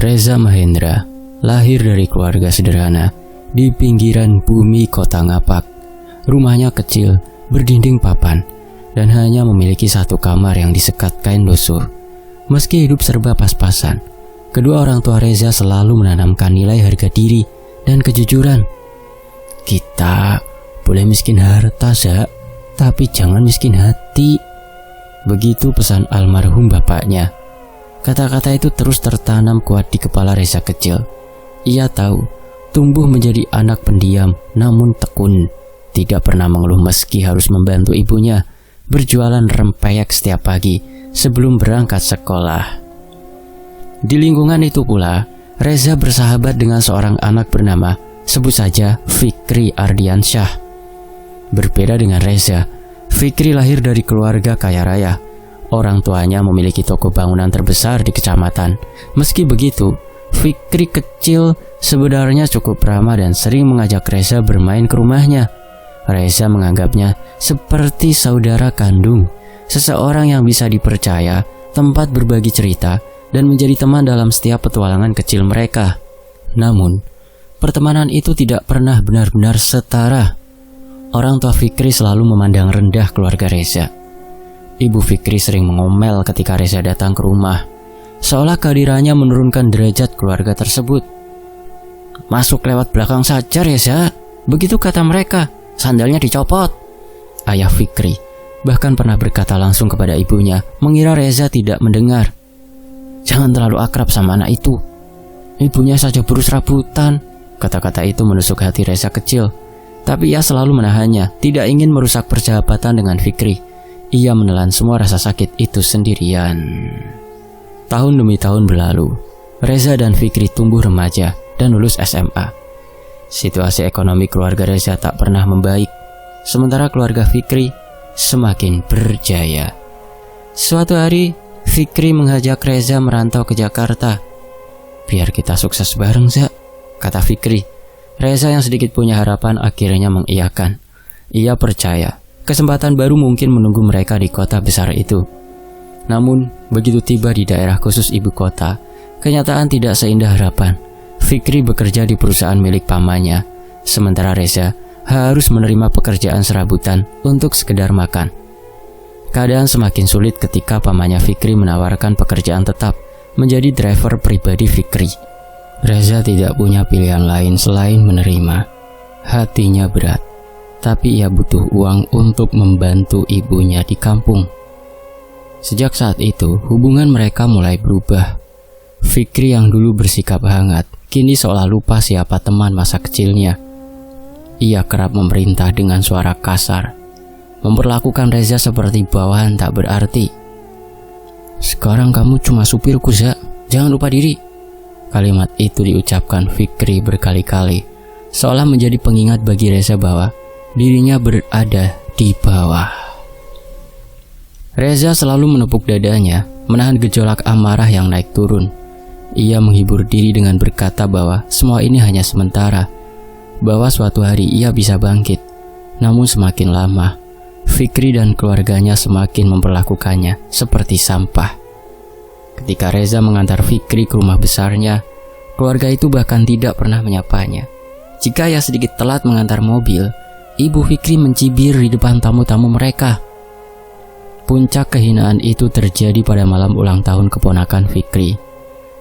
Reza Mahendra lahir dari keluarga sederhana di pinggiran bumi kota Ngapak. Rumahnya kecil, berdinding papan, dan hanya memiliki satu kamar yang disekat kain lusuh. Meski hidup serba pas-pasan, kedua orang tua Reza selalu menanamkan nilai harga diri dan kejujuran. Kita boleh miskin harta, Zak, tapi jangan miskin hati. Begitu pesan almarhum bapaknya. Kata-kata itu terus tertanam kuat di kepala Reza kecil. Ia tahu, tumbuh menjadi anak pendiam namun tekun. Tidak pernah mengeluh meski harus membantu ibunya berjualan rempeyek setiap pagi sebelum berangkat sekolah. Di lingkungan itu pula, Reza bersahabat dengan seorang anak bernama, sebut saja Fikri Ardiansyah. Berbeda dengan Reza, Fikri lahir dari keluarga kaya raya. Orang tuanya memiliki toko bangunan terbesar di kecamatan. Meski begitu, Fikri kecil sebenarnya cukup ramah dan sering mengajak Reza bermain ke rumahnya. Reza menganggapnya seperti saudara kandung, seseorang yang bisa dipercaya, tempat berbagi cerita, dan menjadi teman dalam setiap petualangan kecil mereka. Namun, pertemanan itu tidak pernah benar-benar setara. Orang tua Fikri selalu memandang rendah keluarga Reza. Ibu Fikri sering mengomel ketika Reza datang ke rumah, seolah kehadirannya menurunkan derajat keluarga tersebut. "Masuk lewat belakang saja, Reza," begitu kata mereka, "sandalnya dicopot." Ayah Fikri bahkan pernah berkata langsung kepada ibunya, mengira Reza tidak mendengar. "Jangan terlalu akrab sama anak itu. Ibunya saja burus rabutan." Kata-kata itu menusuk hati Reza kecil. Tapi ia selalu menahannya, tidak ingin merusak persahabatan dengan Fikri. Ia menelan semua rasa sakit itu sendirian. Tahun demi tahun berlalu, Reza dan Fikri tumbuh remaja dan lulus SMA. Situasi ekonomi keluarga Reza tak pernah membaik, sementara keluarga Fikri semakin berjaya. Suatu hari, Fikri mengajak Reza merantau ke Jakarta. "Biar kita sukses bareng, Zak," kata Fikri. Reza yang sedikit punya harapan akhirnya mengiyakan. Ia percaya kesempatan baru mungkin menunggu mereka di kota besar itu. Namun, begitu tiba di daerah khusus ibu kota, kenyataan tidak seindah harapan. Fikri bekerja di perusahaan milik pamannya, sementara Reza harus menerima pekerjaan serabutan untuk sekedar makan. Keadaan semakin sulit ketika pamannya Fikri menawarkan pekerjaan tetap menjadi driver pribadi Fikri. Reza tidak punya pilihan lain selain menerima. Hatinya berat, tapi ia butuh uang untuk membantu ibunya di kampung. Sejak saat itu, hubungan mereka mulai berubah. Fikri yang dulu bersikap hangat, kini seolah lupa siapa teman masa kecilnya. Ia kerap memerintah dengan suara kasar, memperlakukan Reza seperti bawahan tak berarti. "Sekarang kamu cuma supirku, Zak. Jangan lupa diri." Kalimat itu diucapkan Fikri berkali-kali, seolah menjadi pengingat bagi Reza bahwa dirinya berada di bawah. Reza selalu menepuk dadanya, menahan gejolak amarah yang naik turun. Ia menghibur diri dengan berkata bahwa semua ini hanya sementara, bahwa suatu hari ia bisa bangkit. Namun semakin lama, Fikri dan keluarganya semakin memperlakukannya seperti sampah. Ketika Reza mengantar Fikri ke rumah besarnya, keluarga itu bahkan tidak pernah menyapanya. Jika ia sedikit telat mengantar mobil, ibu Fikri mencibir di depan tamu-tamu mereka. Puncak kehinaan itu terjadi pada malam ulang tahun keponakan Fikri.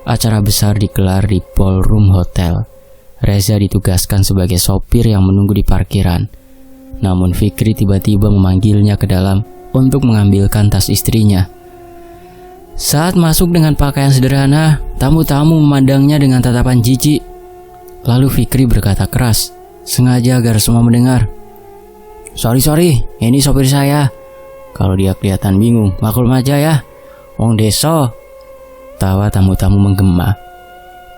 Acara besar digelar di ballroom hotel. Reza ditugaskan sebagai sopir yang menunggu di parkiran. Namun Fikri tiba-tiba memanggilnya ke dalam untuk mengambilkan tas istrinya. Saat masuk dengan pakaian sederhana, tamu-tamu memandangnya dengan tatapan jijik. Lalu Fikri berkata keras, sengaja agar semua mendengar, Sorry, ini sopir saya." Kalau dia kelihatan bingung, maklum aja ya, wong deso. Tawa tamu-tamu menggema.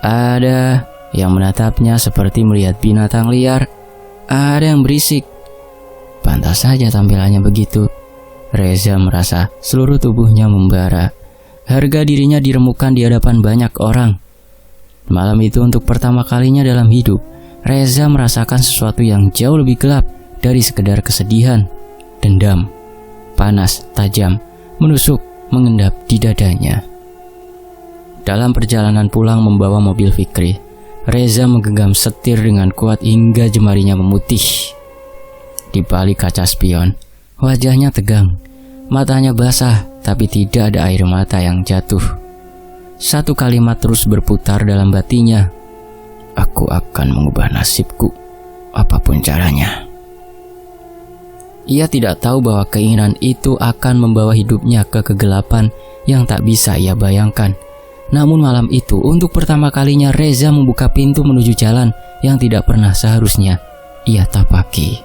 Ada yang menatapnya seperti melihat binatang liar. Ada yang berisik. Pantas saja tampilannya begitu. Reza merasa seluruh tubuhnya membara. Harga dirinya diremukkan di hadapan banyak orang. Malam itu untuk pertama kalinya dalam hidup, Reza merasakan sesuatu yang jauh lebih gelap dari sekedar kesedihan. Dendam, panas, tajam, menusuk, mengendap di dadanya. Dalam perjalanan pulang membawa mobil Fikri, Reza menggenggam setir dengan kuat hingga jemarinya memutih. Di balik kaca spion, wajahnya tegang, matanya basah, tapi tidak ada air mata yang jatuh. Satu kalimat terus berputar dalam batinnya, "Aku akan mengubah nasibku, apapun caranya." Ia tidak tahu bahwa keinginan itu akan membawa hidupnya ke kegelapan yang tak bisa ia bayangkan. Namun malam itu, untuk pertama kalinya Reza membuka pintu menuju jalan yang tidak pernah seharusnya ia tapaki.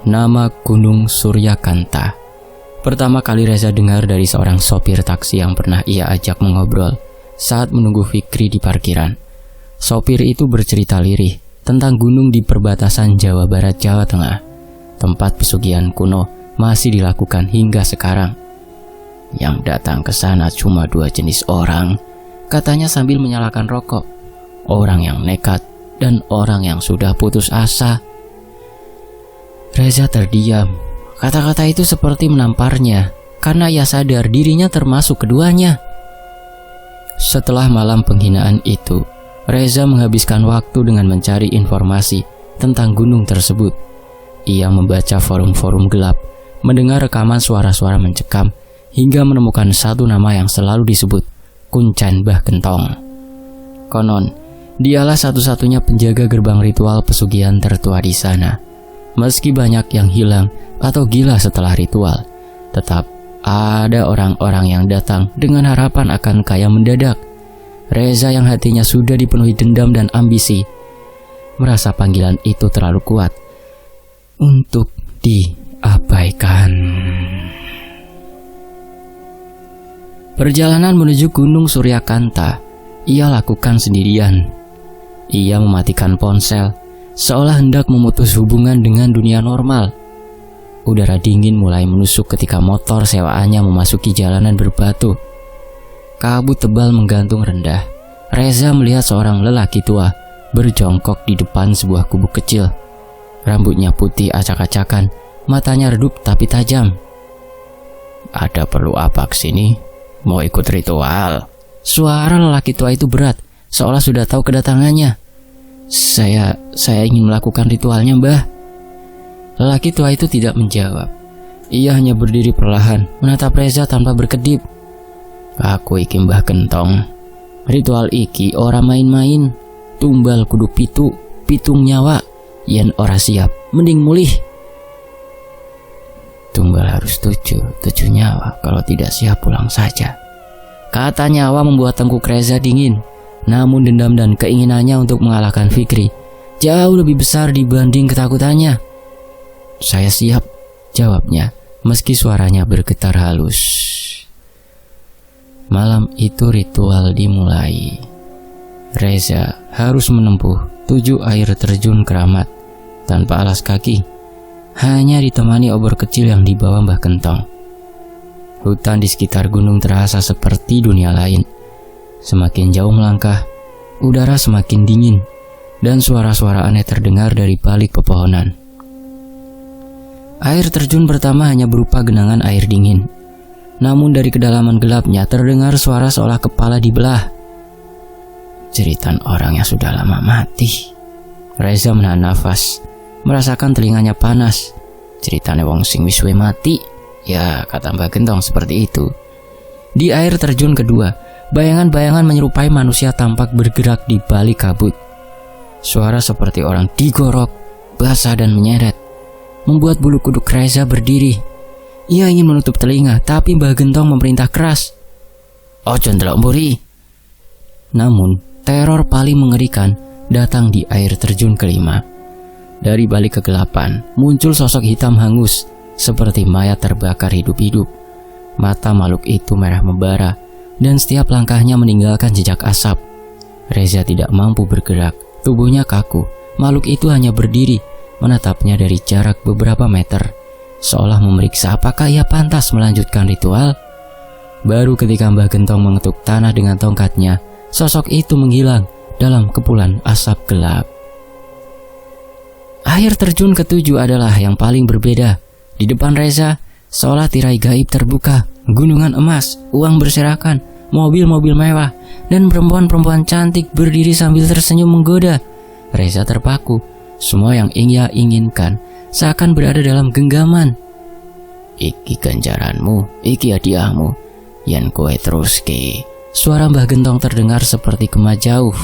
Nama Gunung Suryakanta. Pertama kali Reza dengar dari seorang sopir taksi yang pernah ia ajak mengobrol saat menunggu Fikri di parkiran. Sopir itu bercerita lirih tentang gunung di perbatasan Jawa Barat Jawa Tengah, tempat pesugihan kuno masih dilakukan hingga sekarang. Yang datang ke sana cuma 2 jenis orang, katanya sambil menyalakan rokok. Orang yang nekat dan orang yang sudah putus asa. Reza terdiam. Kata-kata itu seperti menamparnya, karena ia sadar dirinya termasuk keduanya. Setelah malam penghinaan itu, Reza menghabiskan waktu dengan mencari informasi tentang gunung tersebut. Ia membaca forum-forum gelap, mendengar rekaman suara-suara mencekam, hingga menemukan satu nama yang selalu disebut, Kuncen Mbah Gentong. Konon, dialah satu-satunya penjaga gerbang ritual pesugihan tertua di sana. Meski banyak yang hilang atau gila setelah ritual, tetap ada orang-orang yang datang dengan harapan akan kaya mendadak. Reza yang hatinya sudah dipenuhi dendam dan ambisi, merasa panggilan itu terlalu kuat untuk diabaikan. Perjalanan menuju Gunung Suryakanta ia lakukan sendirian. Ia mematikan ponsel, seolah hendak memutus hubungan dengan dunia normal. Udara dingin mulai menusuk ketika motor sewaannya memasuki jalanan berbatu. Kabut tebal menggantung rendah. Reza melihat seorang lelaki tua berjongkok di depan sebuah gubuk kecil. Rambutnya putih acak-acakan, matanya redup tapi tajam. "Ada perlu apa kesini? Mau ikut ritual?" Suara lelaki tua itu berat, seolah sudah tahu kedatangannya. Saya ingin melakukan ritualnya, Mbah." Lelaki tua itu tidak menjawab. Ia hanya berdiri perlahan, menatap Reza tanpa berkedip. "Aku iki Mbah Gentong. Ritual iki ora main-main. Tumbal kudu pitung nyawa. Yen ora siap, mending mulih." "Tumbal harus 7 nyawa, kalau tidak siap pulang saja," kata nyawa membuat tengkuk Reza dingin. Namun dendam dan keinginannya untuk mengalahkan Fikri jauh lebih besar dibanding ketakutannya. "Saya siap," jawabnya, meski suaranya bergetar halus. Malam itu ritual dimulai. Reza harus menempuh 7 air terjun keramat tanpa alas kaki, hanya ditemani obor kecil yang dibawa Mbah Gentong. Hutan di sekitar gunung terasa seperti dunia lain. Semakin jauh melangkah, udara semakin dingin, dan suara-suara aneh terdengar dari balik pepohonan. Air terjun pertama hanya berupa genangan air dingin. Namun dari kedalaman gelapnya terdengar suara seolah kepala dibelah. Jeritan orang yang sudah lama mati. Reza menahan nafas, merasakan telinganya panas. Ceritanya wong sing wis suwe mati. Ya, kata Mbah Gentong seperti itu. Di air terjun kedua, bayangan-bayangan menyerupai manusia tampak bergerak di balik kabut. Suara seperti orang digorok, basah dan menyeret, membuat bulu kuduk Reza berdiri. Ia ingin menutup telinga, tapi Mbah Gentong memerintah keras, "Ojo ndelok mburi." Namun, teror paling mengerikan datang di air terjun kelima. Dari balik kegelapan, muncul sosok hitam hangus, seperti mayat terbakar hidup-hidup. Mata makhluk itu merah membara, dan setiap langkahnya meninggalkan jejak asap. Reza tidak mampu bergerak, tubuhnya kaku. Makhluk itu hanya berdiri, menatapnya dari jarak beberapa meter, seolah memeriksa apakah ia pantas melanjutkan ritual. Baru ketika Mbah Gentong mengetuk tanah dengan tongkatnya, sosok itu menghilang dalam kepulan asap gelap. Air terjun ketujuh adalah yang paling berbeda. Di depan Reza, seolah tirai gaib terbuka, gunungan emas, uang berserakan, mobil-mobil mewah, dan perempuan-perempuan cantik berdiri sambil tersenyum menggoda. Reza terpaku. Semua yang ia inginkan seakan berada dalam genggaman. Iki ganjaranmu, iki hadiahmu, yen kowe teruske. Suara Mbah Gentong terdengar seperti gema jauh.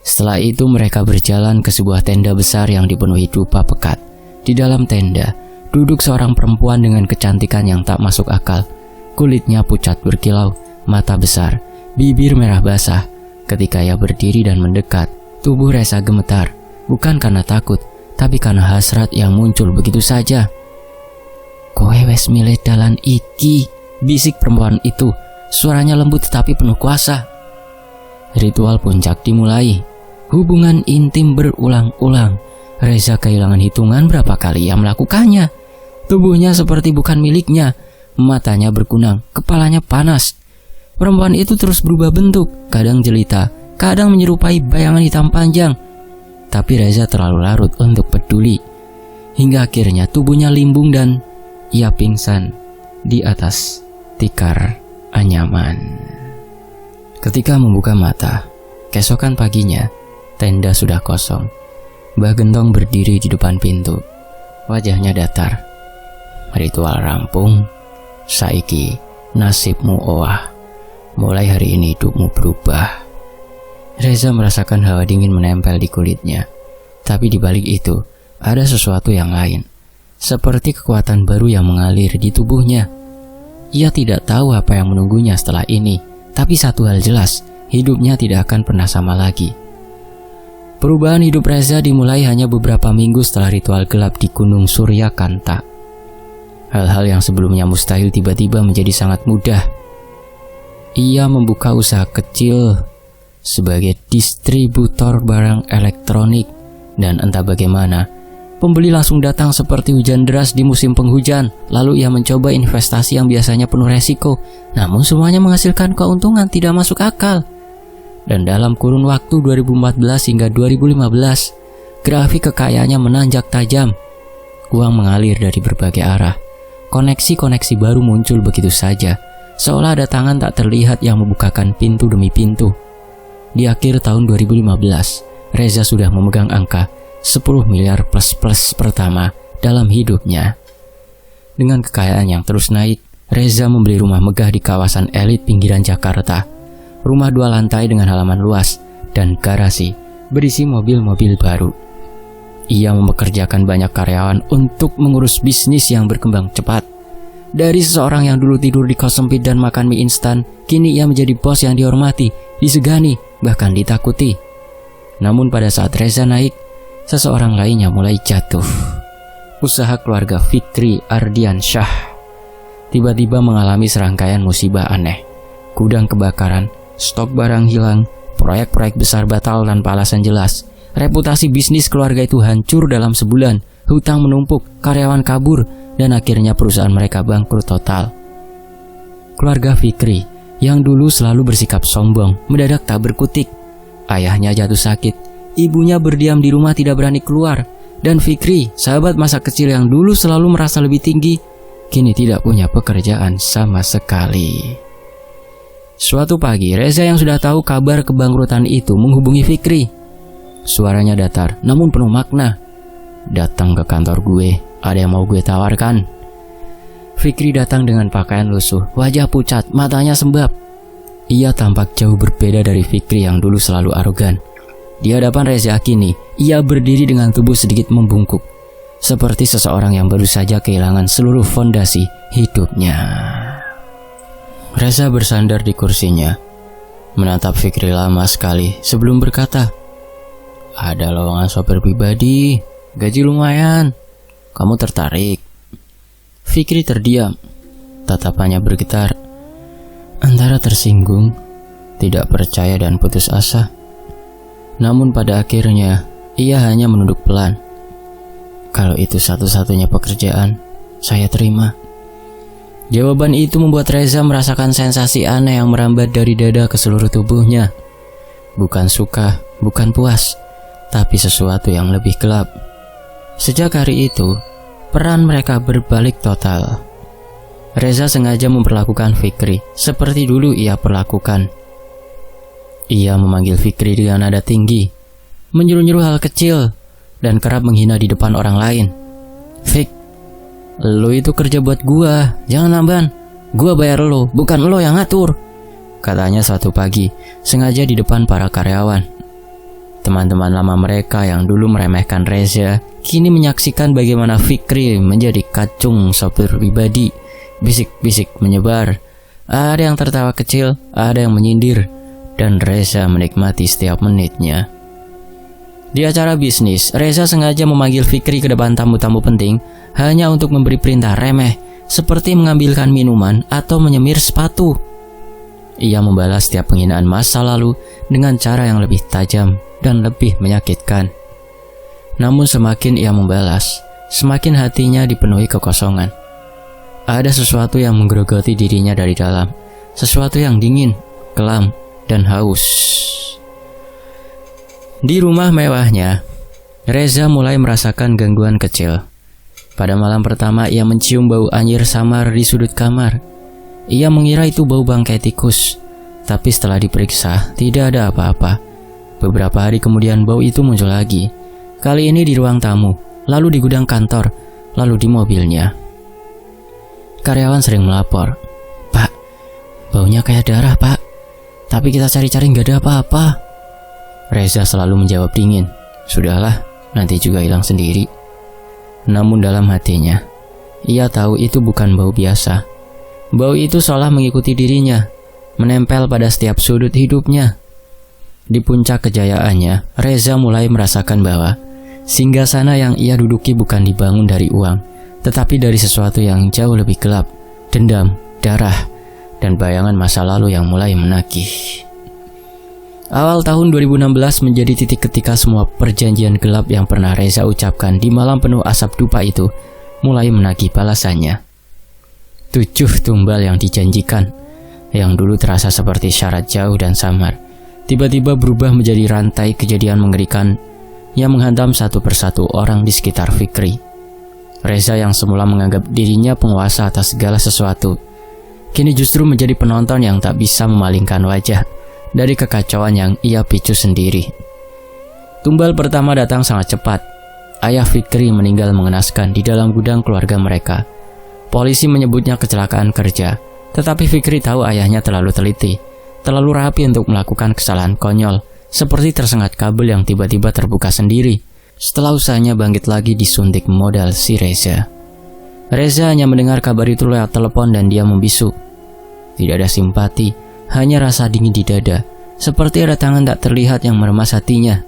Setelah itu mereka berjalan ke sebuah tenda besar yang dipenuhi dupa pekat. Di dalam tenda, duduk seorang perempuan dengan kecantikan yang tak masuk akal. Kulitnya pucat berkilau, mata besar, bibir merah basah. Ketika ia berdiri dan mendekat, tubuh Reza gemetar. Bukan karena takut, tapi karena hasrat yang muncul begitu saja. Kowe wes milih dalan iki, bisik perempuan itu. Suaranya lembut tetapi penuh kuasa. Ritual puncak dimulai. Hubungan intim berulang-ulang. Reza kehilangan hitungan berapa kali ia melakukannya. Tubuhnya seperti bukan miliknya. Matanya berkunang, kepalanya panas. Perempuan itu terus berubah bentuk, kadang jelita, kadang menyerupai bayangan hitam panjang. Tapi Reza terlalu larut untuk peduli. Hingga akhirnya tubuhnya limbung dan ia pingsan di atas tikar anyaman. Ketika membuka mata, keesokan paginya, tenda sudah kosong. Mbah Gentong berdiri di depan pintu. Wajahnya datar. Ritual rampung. Saiki nasibmu owah. Mulai hari ini hidupmu berubah. Reza merasakan hawa dingin menempel di kulitnya. Tapi di balik itu, ada sesuatu yang lain. Seperti kekuatan baru yang mengalir di tubuhnya. Ia tidak tahu apa yang menunggunya setelah ini. Tapi satu hal jelas, hidupnya tidak akan pernah sama lagi. Perubahan hidup Reza dimulai hanya beberapa minggu setelah ritual gelap di Gunung Surya Kanta. Hal-hal yang sebelumnya mustahil tiba-tiba menjadi sangat mudah. Ia membuka usaha kecil sebagai distributor barang elektronik, dan entah bagaimana, pembeli langsung datang seperti hujan deras di musim penghujan. Lalu ia mencoba investasi yang biasanya penuh resiko, namun semuanya menghasilkan keuntungan tidak masuk akal. Dan dalam kurun waktu 2014 hingga 2015, grafik kekayaannya menanjak tajam. Uang mengalir dari berbagai arah. Koneksi-koneksi baru muncul begitu saja, seolah ada tangan tak terlihat yang membukakan pintu demi pintu. Di akhir tahun 2015, Reza sudah memegang angka 10 miliar plus-plus pertama dalam hidupnya. Dengan kekayaan yang terus naik, Reza membeli rumah megah di kawasan elit pinggiran Jakarta. Rumah 2 lantai dengan halaman luas dan garasi berisi mobil-mobil baru. Ia mempekerjakan banyak karyawan untuk mengurus bisnis yang berkembang cepat. Dari seseorang yang dulu tidur di kos sempit dan makan mie instan, kini ia menjadi bos yang dihormati, disegani, bahkan ditakuti. Namun pada saat Reza naik, seseorang lainnya mulai jatuh. Usaha keluarga Fikri Ardiansyah tiba-tiba mengalami serangkaian musibah aneh. Gudang kebakaran, stok barang hilang, proyek-proyek besar batal tanpa alasan jelas. Reputasi bisnis keluarga itu hancur dalam sebulan. Hutang menumpuk, karyawan kabur, dan akhirnya perusahaan mereka bangkrut total. Keluarga Fikri yang dulu selalu bersikap sombong mendadak tak berkutik. Ayahnya jatuh sakit, ibunya berdiam di rumah tidak berani keluar, dan Fikri, sahabat masa kecil yang dulu selalu merasa lebih tinggi, kini tidak punya pekerjaan sama sekali. Suatu pagi, Reza yang sudah tahu kabar kebangkrutan itu menghubungi Fikri. Suaranya datar, namun penuh makna. Datang ke kantor gue, ada yang mau gue tawarkan. Fikri datang dengan pakaian lusuh, wajah pucat, matanya sembab. Ia tampak jauh berbeda dari Fikri yang dulu selalu arogan. Di hadapan Reza kini, ia berdiri dengan tubuh sedikit membungkuk, seperti seseorang yang baru saja kehilangan seluruh fondasi hidupnya. Reza bersandar di kursinya, menatap Fikri lama sekali sebelum berkata, "Ada lowongan sopir pribadi, gaji lumayan. Kamu tertarik?" Fikri terdiam, tatapannya bergetar, antara tersinggung, tidak percaya dan putus asa. Namun pada akhirnya, ia hanya menunduk pelan. "Kalau itu satu-satunya pekerjaan, saya terima." Jawaban itu membuat Reza merasakan sensasi aneh yang merambat dari dada ke seluruh tubuhnya. Bukan suka, bukan puas, tapi sesuatu yang lebih gelap. Sejak hari itu, peran mereka berbalik total. Reza sengaja memperlakukan Fikri seperti dulu ia perlakukan. Ia memanggil Fikri dengan nada tinggi, menyuruh-nyuruh hal kecil, dan kerap menghina di depan orang lain. "Fik, lo itu kerja buat gua, jangan lamban. Gua bayar lo, bukan lo yang ngatur," katanya suatu pagi, sengaja di depan para karyawan. Teman-teman lama mereka yang dulu meremehkan Reza, kini menyaksikan bagaimana Fikri menjadi kacung sopir pribadi. Bisik-bisik menyebar. Ada yang tertawa kecil, ada yang menyindir, dan Reza menikmati setiap menitnya. Di acara bisnis, Reza sengaja memanggil Fikri ke depan tamu-tamu penting hanya untuk memberi perintah remeh, seperti mengambilkan minuman atau menyemir sepatu. Ia membalas setiap penghinaan masa lalu dengan cara yang lebih tajam dan lebih menyakitkan. Namun semakin ia membalas, semakin hatinya dipenuhi kekosongan. Ada sesuatu yang menggerogoti dirinya dari dalam, sesuatu yang dingin, kelam, dan haus. Di rumah mewahnya, Reza mulai merasakan gangguan kecil. Pada malam pertama ia mencium bau anyir samar di sudut kamar. Ia mengira itu bau bangkai tikus, tapi setelah diperiksa tidak ada apa-apa. Beberapa hari kemudian bau itu muncul lagi. Kali ini di ruang tamu, lalu di gudang kantor, lalu di mobilnya. Karyawan sering melapor, "Pak, baunya kayak darah, Pak. Tapi kita cari-cari nggak ada apa-apa." Reza selalu menjawab dingin, "Sudahlah, nanti juga hilang sendiri." Namun dalam hatinya, ia tahu itu bukan bau biasa. Bau itu seolah mengikuti dirinya, menempel pada setiap sudut hidupnya. Di puncak kejayaannya, Reza mulai merasakan bahwa singgasana yang ia duduki bukan dibangun dari uang, tetapi dari sesuatu yang jauh lebih gelap, dendam, darah, dan bayangan masa lalu yang mulai menagih. Awal tahun 2016 menjadi titik ketika semua perjanjian gelap yang pernah Reza ucapkan di malam penuh asap dupa itu mulai menagih balasannya. 7 tumbal yang dijanjikan, yang dulu terasa seperti syarat jauh dan samar, tiba-tiba berubah menjadi rantai kejadian mengerikan yang menghantam satu persatu orang di sekitar Fikri. Reza yang semula menganggap dirinya penguasa atas segala sesuatu, kini justru menjadi penonton yang tak bisa memalingkan wajah dari kekacauan yang ia picu sendiri. Tumbal pertama datang sangat cepat. Ayah Fikri meninggal mengenaskan di dalam gudang keluarga mereka. Polisi menyebutnya kecelakaan kerja, tetapi Fikri tahu ayahnya terlalu teliti, terlalu rapi untuk melakukan kesalahan konyol, seperti tersengat kabel yang tiba-tiba terbuka sendiri setelah usahanya bangkit lagi disuntik modal si Reza. Reza hanya mendengar kabar itu lewat telepon dan dia membisu. Tidak ada simpati, hanya rasa dingin di dada, seperti ada tangan tak terlihat yang meremas hatinya.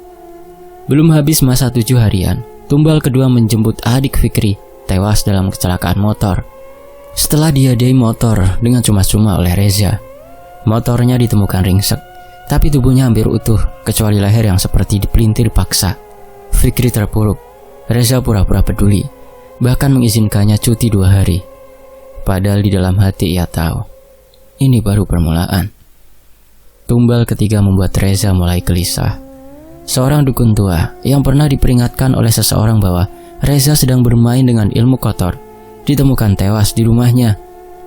Belum habis masa 7 harian, tumbal kedua menjemput adik Fikri tewas dalam kecelakaan motor. Setelah dihadiahi motor dengan cuma-cuma oleh Reza, motornya ditemukan ringsek, tapi tubuhnya hampir utuh, kecuali leher yang seperti dipelintir paksa. Fikri terpuruk. Reza pura-pura peduli, bahkan mengizinkannya cuti 2 hari. Padahal di dalam hati ia tahu, ini baru permulaan. Tumbal ketiga membuat Reza mulai gelisah. Seorang dukun tua yang pernah diperingatkan oleh seseorang bahwa Reza sedang bermain dengan ilmu kotor ditemukan tewas di rumahnya.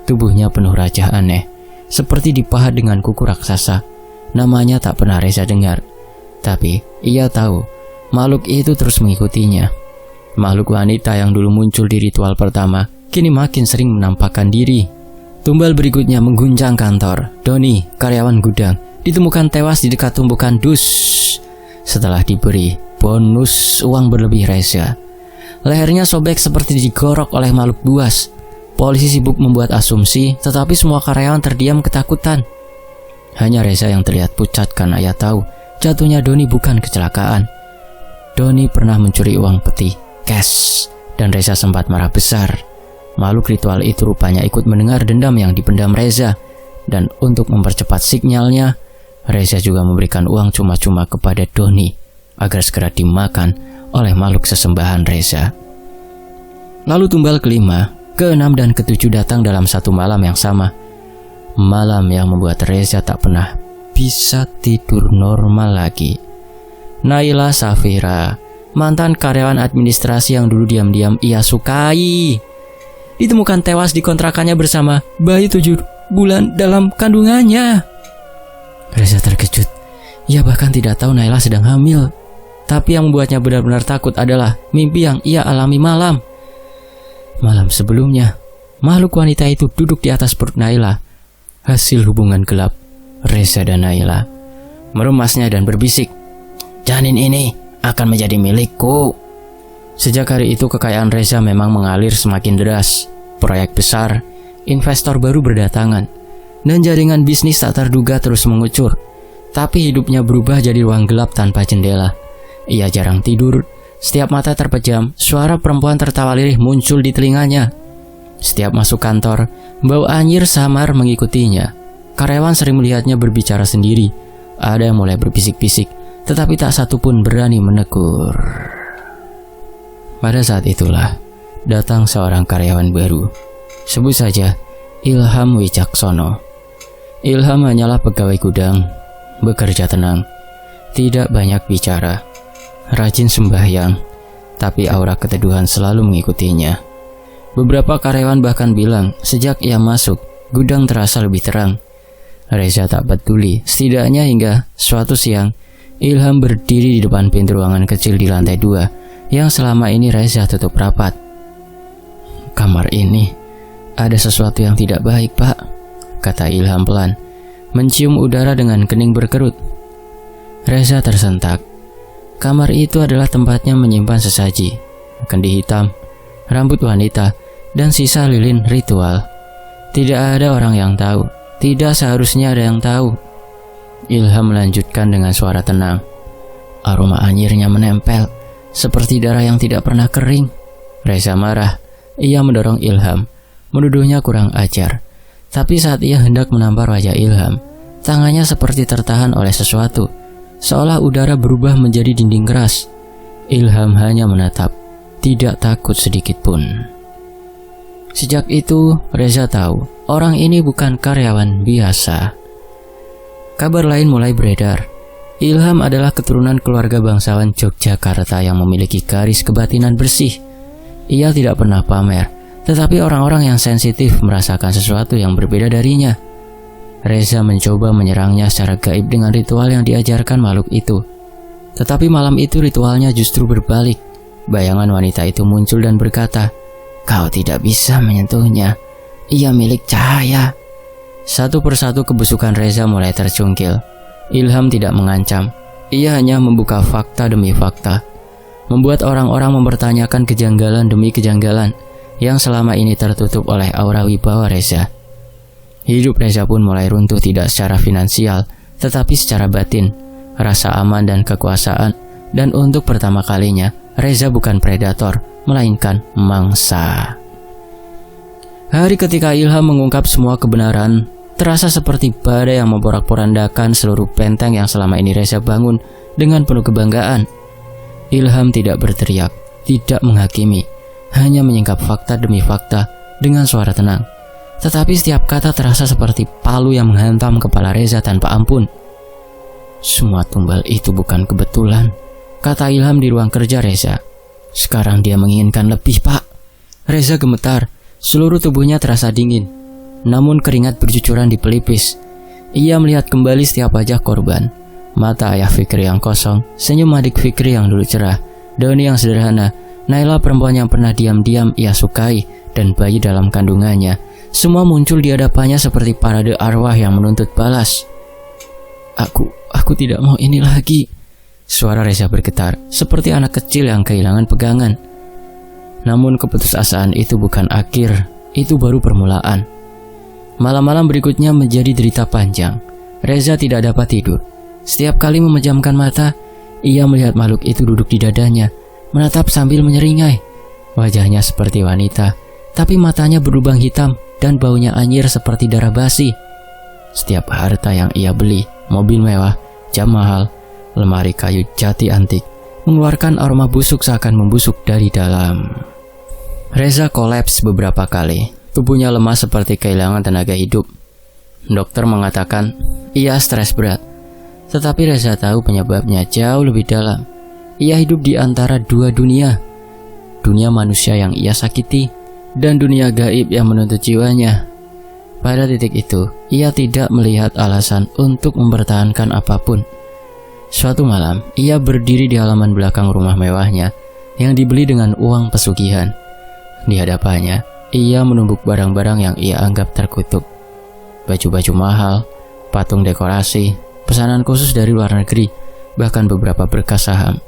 Tubuhnya penuh rajah aneh, seperti dipahat dengan kuku raksasa. Namanya tak pernah Reza dengar, tapi ia tahu makhluk itu terus mengikutinya. Makhluk wanita yang dulu muncul di ritual pertama kini makin sering menampakkan diri. Tumbal berikutnya mengguncang kantor. Doni, karyawan gudang, ditemukan tewas di dekat tumpukan dus setelah diberi bonus uang berlebih Reza. Lehernya sobek seperti digorok oleh makhluk buas. Polisi sibuk membuat asumsi, tetapi semua karyawan terdiam ketakutan. Hanya Reza yang terlihat pucat karena ia tahu jatuhnya Doni bukan kecelakaan. Doni pernah mencuri uang peti, cash, dan Reza sempat marah besar. Makhluk ritual itu rupanya ikut mendengar dendam yang dipendam Reza, dan untuk mempercepat sinyalnya, Reza juga memberikan uang cuma-cuma kepada Doni agar segera dimakan oleh makhluk sesembahan Reza. Lalu tumbal kelima, keenam, dan ketujuh datang dalam satu malam yang sama. Malam yang membuat Reza tak pernah bisa tidur normal lagi. Naila Safira, mantan karyawan administrasi yang dulu diam-diam ia sukai. ditemukan tewas di kontrakannya bersama bayi 7 bulan dalam kandungannya. Reza terkejut. Ia bahkan tidak tahu Naila sedang hamil. Tapi yang membuatnya benar-benar takut adalah mimpi yang ia alami malam sebelumnya. Makhluk wanita itu duduk di atas perut Naila. Hasil hubungan gelap Reza dan Naila. Meremasnya dan berbisik, "Janin ini akan menjadi milikku." Sejak hari itu kekayaan Reza memang mengalir semakin deras. Proyek besar, investor baru berdatangan, dan jaringan bisnis tak terduga terus mengucur. Tapi hidupnya berubah jadi ruang gelap tanpa jendela. Ia jarang tidur. Setiap mata terpejam, suara perempuan tertawa lirih muncul di telinganya. Setiap masuk kantor, bau anyir samar mengikutinya. Karyawan sering melihatnya berbicara sendiri. Ada yang mulai berbisik-bisik, tetapi tak satu pun berani menegur. Pada saat itulah, datang seorang karyawan baru. Sebut saja Ilham Wicaksono. Ilham hanyalah pegawai gudang, bekerja tenang, tidak banyak bicara, rajin sembahyang, tapi aura keteduhan selalu mengikutinya. Beberapa karyawan bahkan bilang sejak ia masuk, gudang terasa lebih terang. Reza tak peduli, setidaknya hingga suatu siang, Ilham berdiri di depan pintu ruangan kecil di lantai 2 yang selama ini Reza tutup rapat. "Kamar ini ada sesuatu yang tidak baik, Pak," kata Ilham pelan, mencium udara dengan kening berkerut. Reza tersentak. Kamar itu adalah tempatnya menyimpan sesaji, kendi hitam, rambut wanita, dan sisa lilin ritual. Tidak ada orang yang tahu, tidak seharusnya ada yang tahu. Ilham melanjutkan dengan suara tenang. Aroma anyirnya menempel, seperti darah yang tidak pernah kering. Reza marah. Ia mendorong Ilham, menuduhnya kurang ajar. Tapi saat ia hendak menampar wajah Ilham, tangannya seperti tertahan oleh sesuatu, seolah udara berubah menjadi dinding keras. Ilham hanya menatap, tidak takut sedikit pun. Sejak itu, Reza tahu orang ini bukan karyawan biasa. Kabar lain mulai beredar. Ilham adalah keturunan keluarga bangsawan Yogyakarta yang memiliki garis kebatinan bersih. Ia tidak pernah pamer, tetapi orang-orang yang sensitif merasakan sesuatu yang berbeda darinya. Reza mencoba menyerangnya secara gaib dengan ritual yang diajarkan makhluk itu. Tetapi malam itu ritualnya justru berbalik. Bayangan wanita itu muncul dan berkata, "Kau tidak bisa menyentuhnya. Ia milik cahaya." Satu persatu kebusukan Reza mulai tercungkil. Ilham tidak mengancam. Ia hanya membuka fakta demi fakta, membuat orang-orang mempertanyakan kejanggalan demi kejanggalan yang selama ini tertutup oleh aura wibawa Reza. Hidup Reza pun mulai runtuh, tidak secara finansial, tetapi secara batin, rasa aman dan kekuasaan. Dan untuk pertama kalinya, Reza bukan predator, melainkan mangsa. Hari ketika Ilham mengungkap semua kebenaran, terasa seperti badai yang memporak-porandakan seluruh benteng yang selama ini Reza bangun dengan penuh kebanggaan. Ilham tidak berteriak, tidak menghakimi, hanya menyingkap fakta demi fakta dengan suara tenang. Tetapi setiap kata terasa seperti palu yang menghantam kepala Reza tanpa ampun. "Semua tumbal itu bukan kebetulan," kata Ilham di ruang kerja Reza. "Sekarang dia menginginkan lebih, Pak." Reza gemetar, seluruh tubuhnya terasa dingin. Namun keringat bercucuran di pelipis. Ia melihat kembali setiap wajah korban. Mata ayah Fikri yang kosong, senyum adik Fikri yang dulu cerah, Doni yang sederhana, Naila perempuan yang pernah diam-diam ia sukai, dan bayi dalam kandungannya. Semua muncul di hadapannya seperti parade arwah yang menuntut balas. Aku tidak mau ini lagi." Suara Reza bergetar, seperti anak kecil yang kehilangan pegangan. Namun keputusasaan itu bukan akhir, itu baru permulaan. Malam-malam berikutnya menjadi derita panjang. Reza tidak dapat tidur. Setiap kali memejamkan mata, ia melihat makhluk itu duduk di dadanya, menatap sambil menyeringai. Wajahnya seperti wanita, tapi matanya berlubang hitam dan baunya anyir seperti darah basi. Setiap harta yang ia beli, mobil mewah, jam mahal, lemari kayu jati antik, mengeluarkan aroma busuk seakan membusuk dari dalam. Reza kolaps beberapa kali. Tubuhnya lemah seperti kehilangan tenaga hidup. Dokter mengatakan ia stres berat. Tetapi Reza tahu penyebabnya jauh lebih dalam. Ia hidup di antara dua dunia. Dunia manusia yang ia sakiti, dan dunia gaib yang menuntut jiwanya. Pada titik itu, ia tidak melihat alasan untuk mempertahankan apapun. Suatu malam, ia berdiri di halaman belakang rumah mewahnya yang dibeli dengan uang pesugihan. Di hadapannya, ia menumbuk barang-barang yang ia anggap terkutuk. Baju-baju mahal, patung dekorasi, pesanan khusus dari luar negeri, bahkan beberapa berkas saham.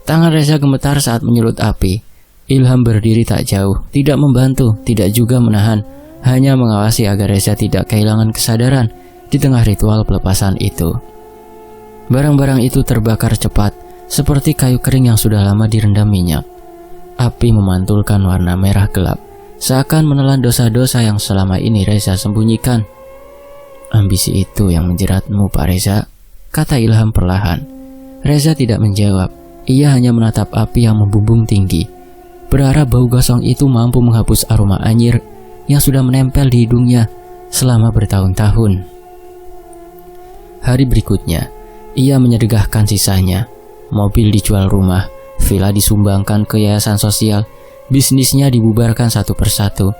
Tangan Reza gemetar saat menyulut api. Ilham berdiri tak jauh, tidak membantu, tidak juga menahan, hanya mengawasi agar Reza tidak kehilangan kesadaran di tengah ritual pelepasan itu. Barang-barang itu terbakar cepat, seperti kayu kering yang sudah lama direndam minyak. Api memantulkan warna merah gelap, seakan menelan dosa-dosa yang selama ini Reza sembunyikan. Ambisi itu yang menjeratmu, Pak Reza, kata Ilham perlahan. Reza tidak menjawab, ia hanya menatap api yang membumbung tinggi. Berharap bau gosong itu mampu menghapus aroma anyir yang sudah menempel di hidungnya selama bertahun-tahun. Hari berikutnya, ia menyedekahkan sisanya. Mobil dijual rumah, villa disumbangkan ke yayasan sosial, bisnisnya dibubarkan satu persatu.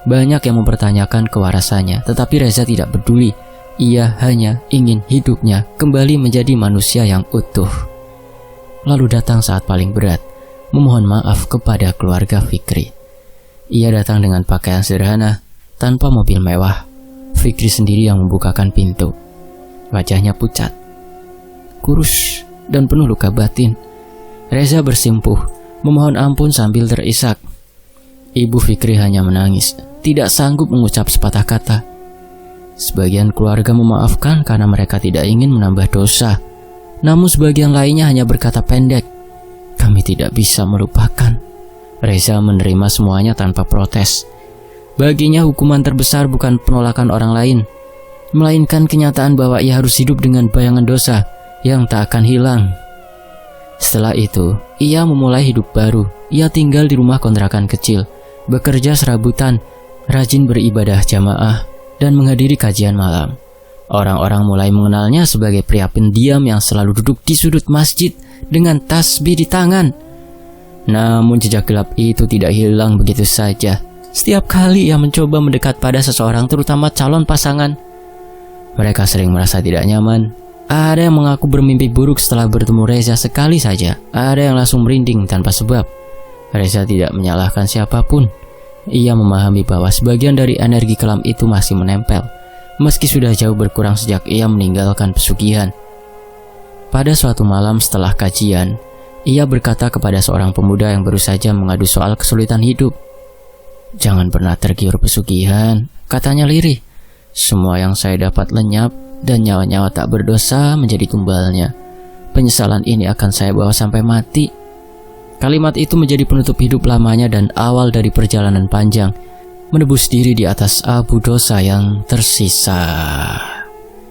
Banyak yang mempertanyakan kewarasannya, tetapi Reza tidak peduli. Ia hanya ingin hidupnya kembali menjadi manusia yang utuh. Lalu datang saat paling berat, memohon maaf kepada keluarga Fikri. Ia datang dengan pakaian sederhana, tanpa mobil mewah. Fikri sendiri yang membukakan pintu. Wajahnya pucat, kurus, dan penuh luka batin. Reza bersimpuh, memohon ampun sambil terisak. Ibu Fikri hanya menangis, tidak sanggup mengucap sepatah kata. Sebagian keluarga memaafkan karena mereka tidak ingin menambah dosa. Namun sebagian lainnya hanya berkata pendek, "Kami tidak bisa melupakan." Reza menerima semuanya tanpa protes. Baginya hukuman terbesar bukan penolakan orang lain, melainkan kenyataan bahwa ia harus hidup dengan bayangan dosa yang tak akan hilang. Setelah itu, ia memulai hidup baru. Ia tinggal di rumah kontrakan kecil, bekerja serabutan, rajin beribadah jamaah, dan menghadiri kajian malam. Orang-orang mulai mengenalnya sebagai pria pendiam yang selalu duduk di sudut masjid dengan tasbih di tangan. Namun jejak gelap itu tidak hilang begitu saja. Setiap kali ia mencoba mendekat pada seseorang, terutama calon pasangan, mereka sering merasa tidak nyaman. Ada yang mengaku bermimpi buruk setelah bertemu Reza sekali saja. Ada yang langsung merinding tanpa sebab. Reza tidak menyalahkan siapapun. Ia memahami bahwa sebagian dari energi kelam itu masih menempel, meski sudah jauh berkurang sejak ia meninggalkan pesugihan. Pada suatu malam setelah kajian, ia berkata kepada seorang pemuda yang baru saja mengadu soal kesulitan hidup. "Jangan pernah tergiur pesugihan," katanya lirih. "Semua yang saya dapat lenyap, dan nyawa-nyawa tak berdosa menjadi tumbalnya. Penyesalan ini akan saya bawa sampai mati." Kalimat itu menjadi penutup hidup lamanya dan awal dari perjalanan panjang menebus diri di atas abu dosa yang tersisa.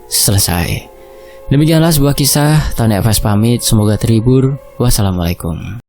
Selesai. Demikianlah sebuah kisah. Tony FS pamit, semoga terhibur. Wassalamualaikum.